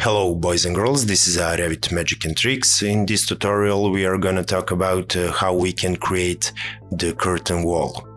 Hello boys and girls, this is Revit Magic and Tricks. In this tutorial we are gonna talk about how we can create the curtain wall.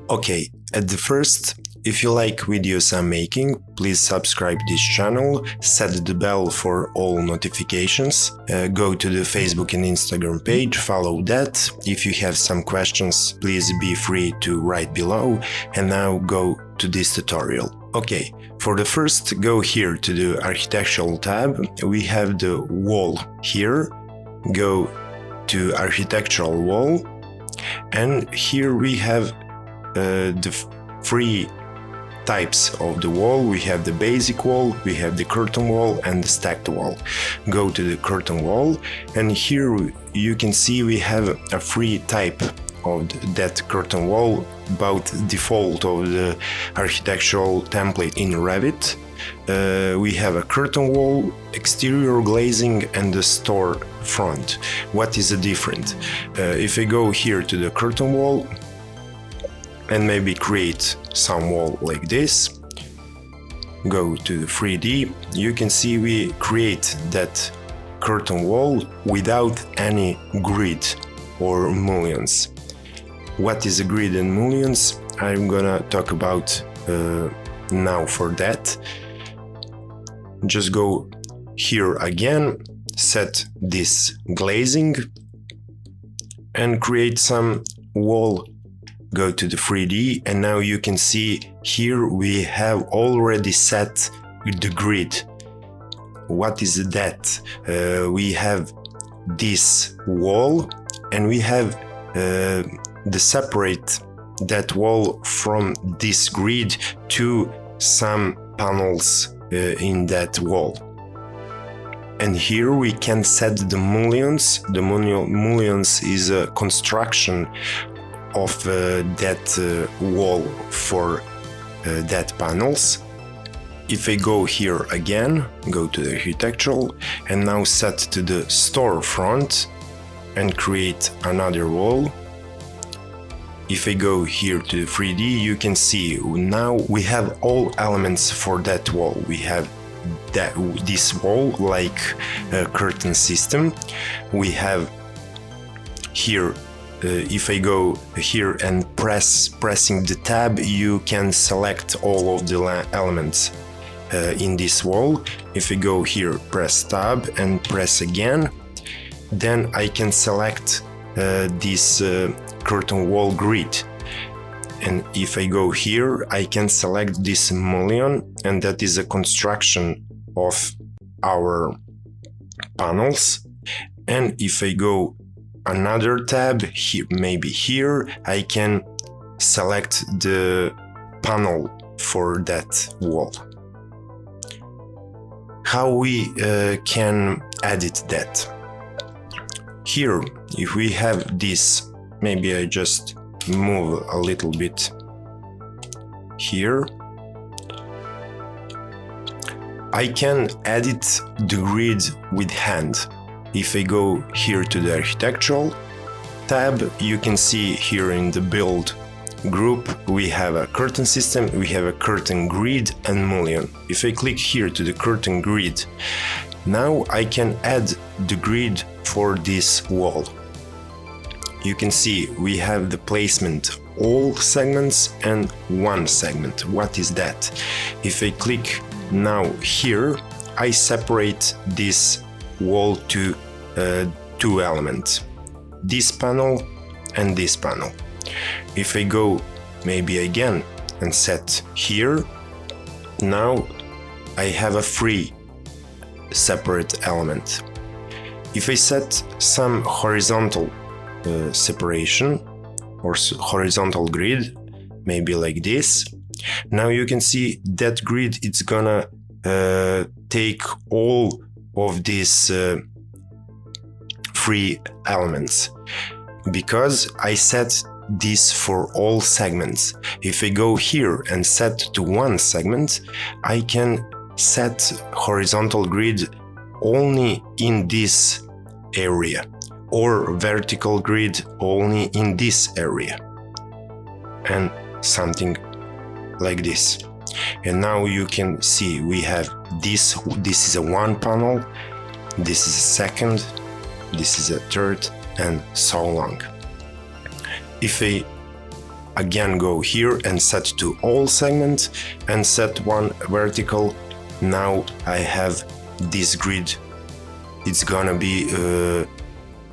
Okay, at the first, if you like videos I'm making, please subscribe this channel, set the bell for all notifications, go to the Facebook and Instagram page, follow that. If you have some questions, please be free to write below, and now go to this tutorial. Okay, for the first, go here to the Architectural tab, we have the wall here, go to Architectural wall, and here we have the three types of the wall. We have the basic wall, we have the curtain wall and the stacked wall. Go to the curtain wall, and here you can see we have a free type of that curtain wall, both default of the architectural template in Revit. We have a curtain wall, exterior glazing and the store front. What is the difference? If I go here to the curtain wall and maybe create some wall like this, go to the 3D, you can see we create that curtain wall without any grid or mullions. What is a grid and mullions? I'm gonna talk about now for that. Just go here again, set this glazing and create some wall. Go to the 3D, and now you can see here we have already set the grid. What is that? We have this wall, and we have the separate that wall from this grid to some panels in that wall. And here we can set the mullions. The mullions is a construction of that wall for that panels. If I go here again, go to the architectural, and now set to the storefront and create another wall. If I go here to the 3D, you can see now we have all elements for that wall. We have this wall like a curtain system. We have here, if I go here and pressing the tab, you can select all of the elements in this wall. If I go here, press tab and press again, then I can select this curtain wall grid. And if I go here, I can select this mullion, and that is a construction of our panels. And if I go another tab, here, maybe here, I can select the panel for that wall. How we can edit that? Here, if we have this, maybe I just move a little bit here, I can edit the grid with hand. If I go here to the architectural tab, you can see here in the build group we have a curtain system, we have a curtain grid and mullion. If I click here to the curtain grid, now I can add the grid for this wall. You can see we have the placement all segments and one segment. What is that? If I click now here, I separate this wall to two elements, this panel and this panel. If I go maybe again and set here, now I have a free separate element. If I set some horizontal separation or horizontal grid, maybe like this, now you can see that grid, it's gonna take all of these free elements, because I set this for all segments. If I go here and set to one segment, I can set horizontal grid only in this area, or vertical grid only in this area, and something like this. And now you can see we have this is a one panel, this is a second, this is a third, and so on. If I again go here and set to all segments and set one vertical, now I have this grid. It's gonna be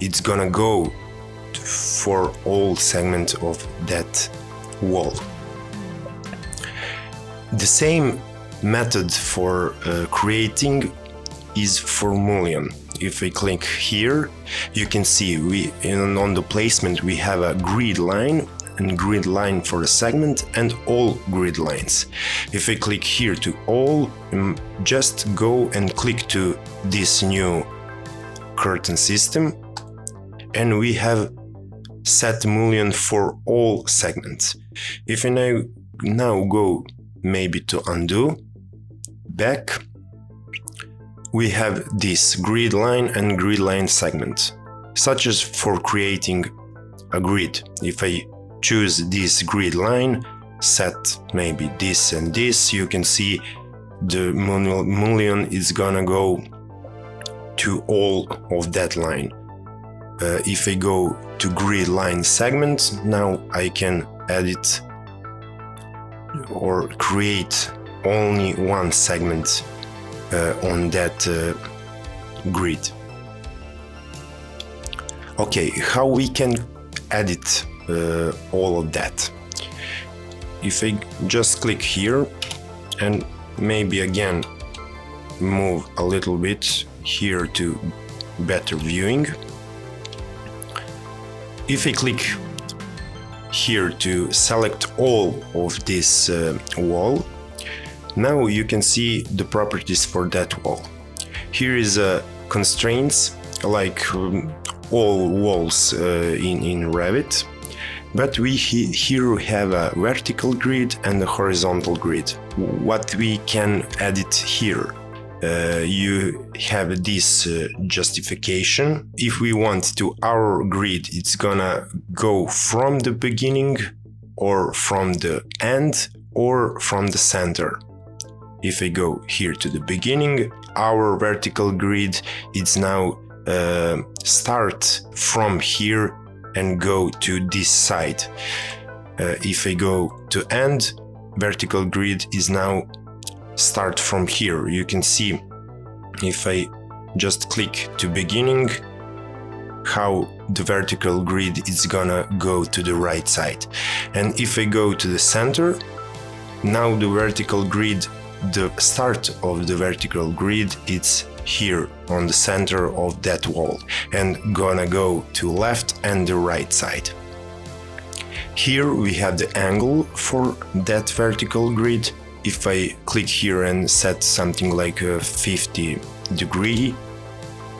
it's gonna go for all segments of that wall. The same method for creating is for mullion. If I click here, you can see on the placement we have a grid line and grid line for a segment and all grid lines. If I click here to all, just go and click to this new curtain system, and we have set mullion for all segments. If I now go maybe to undo, back, we have this grid line and grid line segment, such as for creating a grid. If I choose this grid line, set maybe this and this, you can see the mullion is gonna go to all of that line. If I go to grid line segment, now I can edit or create only one segment on that grid. Okay, how we can edit all of that? If I just click here and maybe again move a little bit here to better viewing. If I click here to select all of this wall, now you can see the properties for that wall. Here is constraints like all walls in Revit, but here we have a vertical grid and a horizontal grid. What we can edit here, you have this justification. If we want to our grid, it's gonna go from the beginning or from the end or from the center. If I go here to the beginning, our vertical grid is now start from here and go to this side. If I go to end, vertical grid is now start from here. You can see if I just click to beginning, how the vertical grid is gonna go to the right side. And if I go to the center, now the vertical grid, the start of the vertical grid, it's here on the center of that wall and gonna go to left and the right side. Here we have the angle for that vertical grid. If I click here and set something like a 50 degree,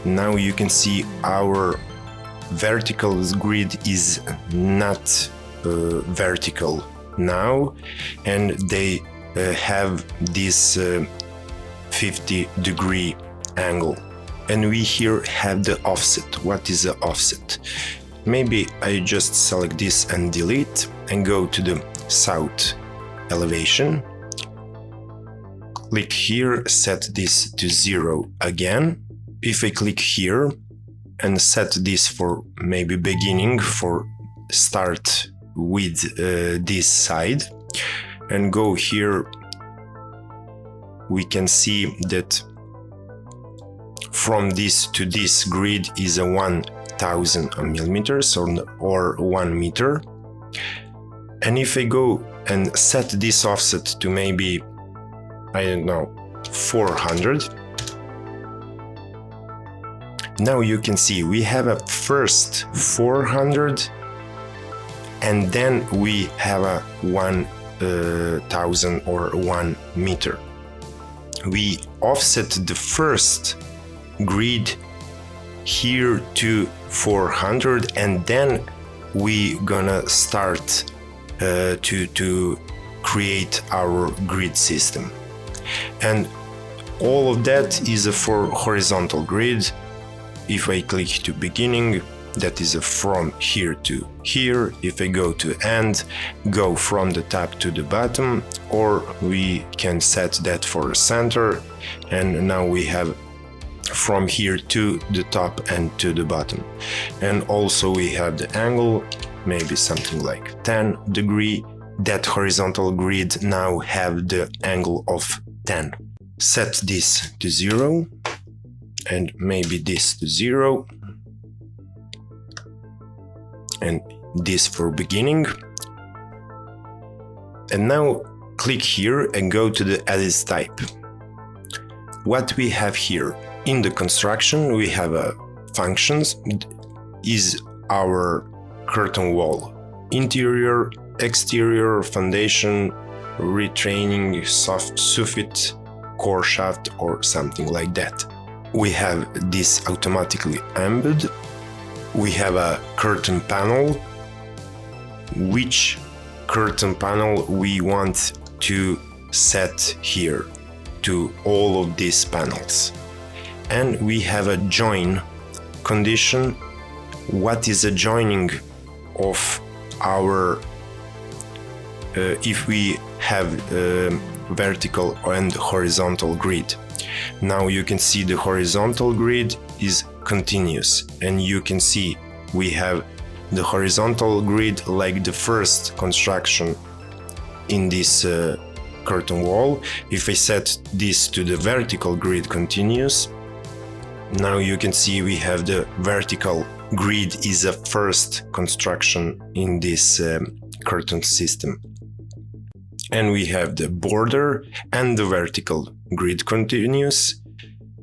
now you can see our vertical grid is not vertical now, and they have this 50 degree angle. And we here have the offset. What is the offset? Maybe I just select this and delete and go to the south elevation. Click here, set this to 0 again. If I click here and set this for maybe beginning, for start with this side, and go here, we can see that from this to this grid is a 1000 millimeters or 1 meter. And if I go and set this offset to maybe, I don't know, 400, now you can see we have a first 400 and then we have a 1000 or 1 meter. We offset the first grid here to 400 and then we gonna start to create our grid system. And all of that is for horizontal grid. if I click to beginning, that is from here to here. If I go to end, go from the top to the bottom, or we can set that for center, and now we have from here to the top and to the bottom. And also we have the angle, maybe something like 10 degree. That horizontal grid now have the angle of 10. Set this to 0 and maybe this to 0 and this for beginning. And now click here and go to the edit type. What we have here in the construction, we have a functions is our curtain wall, interior, exterior, foundation, retraining, soffit, core shaft, or something like that. We have this automatically embed. We have a curtain panel. Which curtain panel we want to set here to all of these panels. And we have a join condition. What is a joining of our if we have vertical and horizontal grid. Now you can see the horizontal grid is continuous, and you can see we have the horizontal grid like the first construction in this curtain wall. If I set this to the vertical grid continuous, now you can see we have the vertical grid is a first construction in this curtain system. And we have the border and the vertical grid continuous.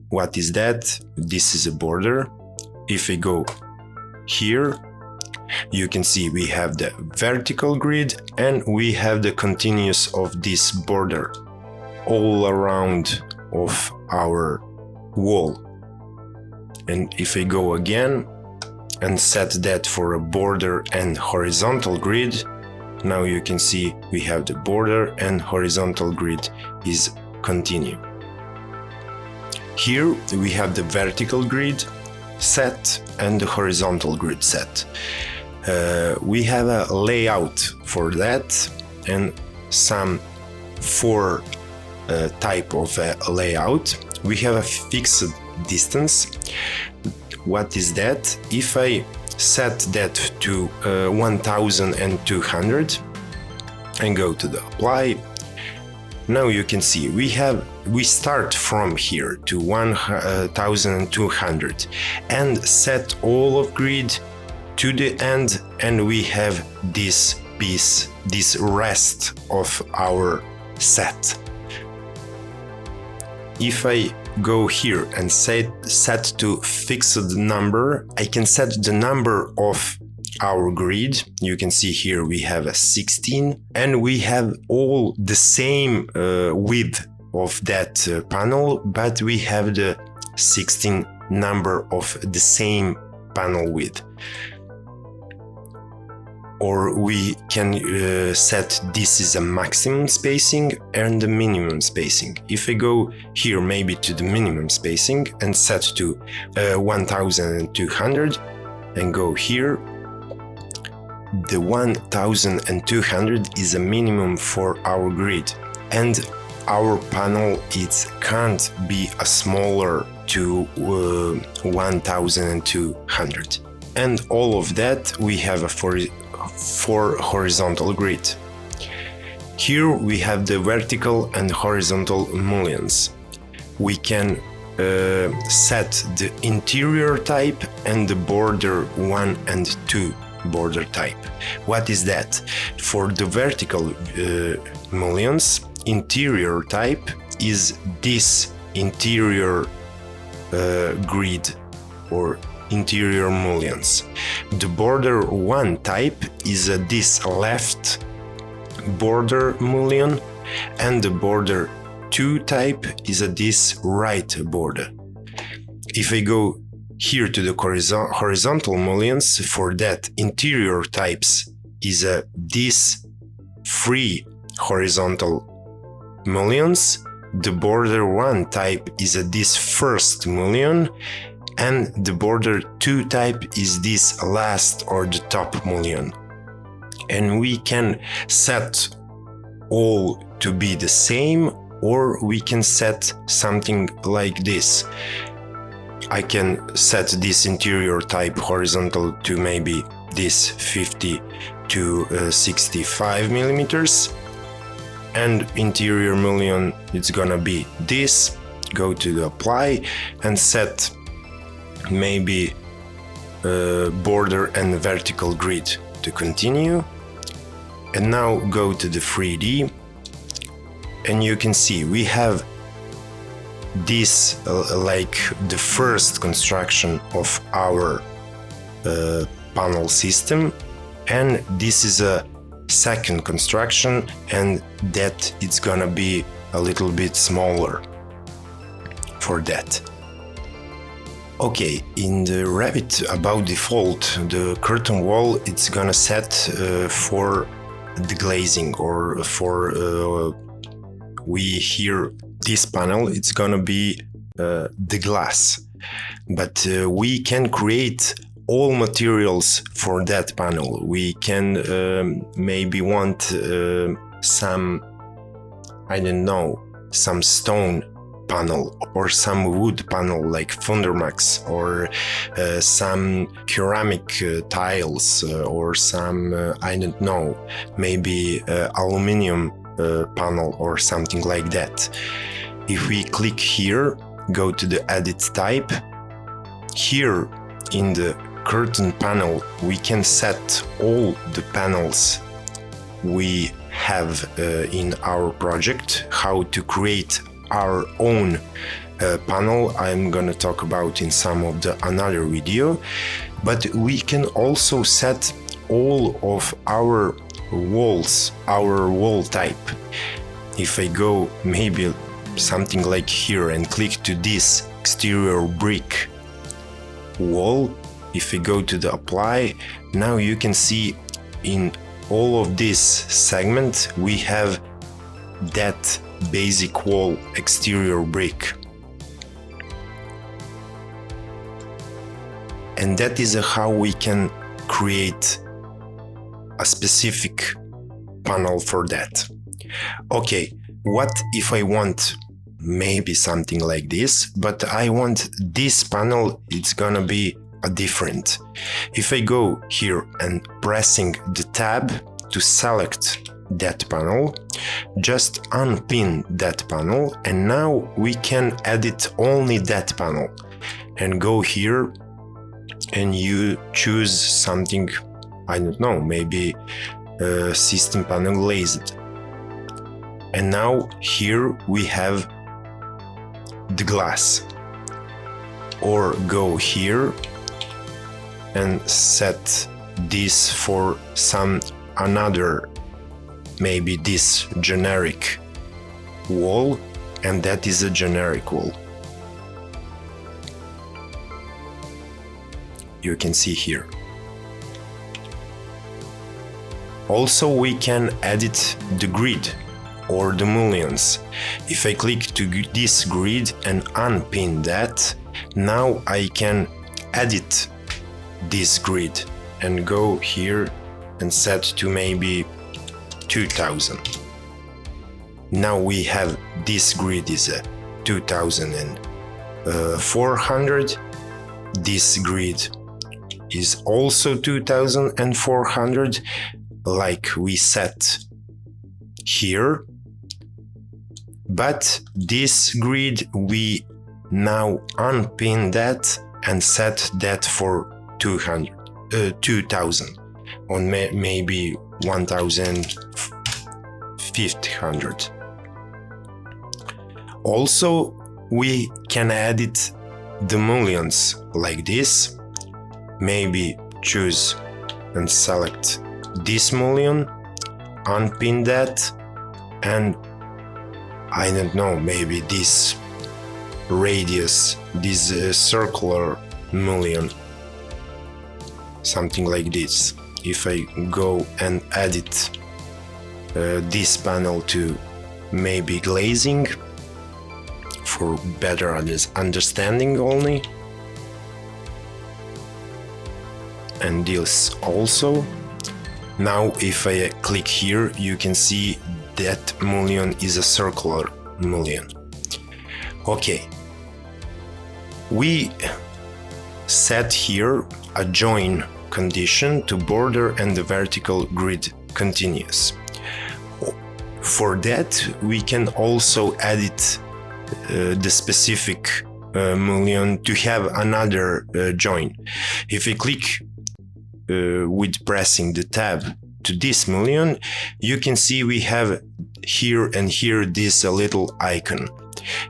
What is that? This is a border. If I go here, you can see we have the vertical grid and we have the continuous of this border all around of our wall. And if I go again and set that for a border and horizontal grid, now you can see we have the border and horizontal grid is continue. Here we have the vertical grid set and the horizontal grid set. We have a layout for that and some four type of layout. We have a fixed distance. What is that? If I set that to 1200 and go to the apply, now you can see we start from here to 1200 and set all of grid to the end, and we have this piece, this rest of our set. If I go here and set to fixed number, I can set the number of our grid. You can see here we have a 16 and we have all the same width of that panel, but we have the 16 number of the same panel width. Or we can set this is a maximum spacing and the minimum spacing. If I go here maybe to the minimum spacing and set to 1200 and go here, the 1200 is a minimum for our grid, and our panel it can't be a smaller to 1200. And all of that we have a for horizontal grid. Here we have the vertical and horizontal mullions. We can set the interior type and the border 1 and 2 border type. What is that? For the vertical mullions, interior type is this interior grid or interior mullions. The border 1 type is this left border mullion, and the border 2 type is this right border. If I go here to the horizontal mullions, for that interior types is this free horizontal mullions. The border 1 type is this first mullion, and the border 2 type is this last or the top mullion. And we can set all to be the same, or we can set something like this. I can set this interior type horizontal to maybe this 50 to 65 millimeters, and interior mullion it's gonna be this. Go to the apply and set maybe border and vertical grid to continue. And now go to the 3D, and you can see we have this like the first construction of our panel system, and this is a second construction, and that it's gonna be a little bit smaller for that. Okay, in the Revit about default, the curtain wall it's gonna set for the glazing, or for we hear this panel it's gonna be the glass, but we can create all materials for that panel. We can maybe want some, I don't know, some stone panel or some wood panel like Fundermax, or some ceramic tiles, or some I don't know, maybe aluminum panel or something like that. If we click here, go to the edit type, here in the curtain panel we can set all the panels we have in our project, how to create our own panel. I'm gonna talk about in some of the another video, but we can also set all of our walls, our wall type. If I go maybe something like here and click to this exterior brick wall, if I go to the apply, now you can see in all of this segment we have that basic wall exterior brick, and that is how we can create a specific panel for that. Okay, what if I want maybe something like this, but I want this panel it's gonna be a different. If I go here and pressing the tab to select that panel, just unpin that panel, and now we can edit only that panel, and go here and you choose something, I don't know, maybe system panel glazed, and now here we have the glass. Or go here and set this for some another, maybe this generic wall, and that is a generic wall. You can see here. Also we can edit the grid or the mullions. If I click to this grid and unpin that, now I can edit this grid and go here and set to maybe 2000. Now we have this grid is a 2400. This grid is also 2400, like we set here. But this grid we now unpin that and set that for 2000 on maybe 1500. Also we can edit the mullions like this. Maybe choose and select this mullion, unpin that, and I don't know, maybe this radius, this circular mullion, something like this. If I go and edit this panel to maybe glazing for better understanding only, and this also. Now if I click here, you can see that mullion is a circular mullion. Okay, we set here a join condition to border and the vertical grid continuous. For that, we can also edit the specific mullion to have another join. If we click with pressing the tab to this mullion, you can see we have here and here this little icon.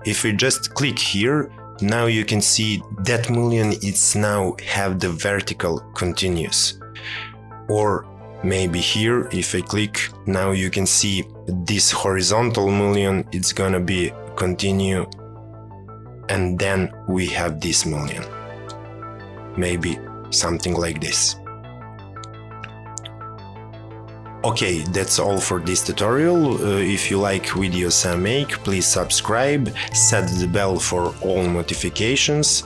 If we just click here, now you can see that mullion is now have the vertical continuous. Or maybe here, if I click, now you can see this horizontal mullion, it's gonna be continue, and then we have this mullion. Maybe something like this. Okay, that's all for this tutorial. If you like videos I make, please subscribe, set the bell for all notifications,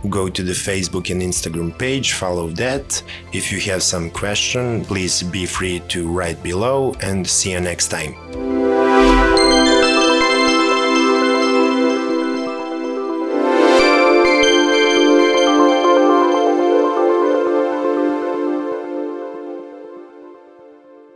go to the Facebook and Instagram page, follow that. If you have some question, please be free to write below, and see you next time.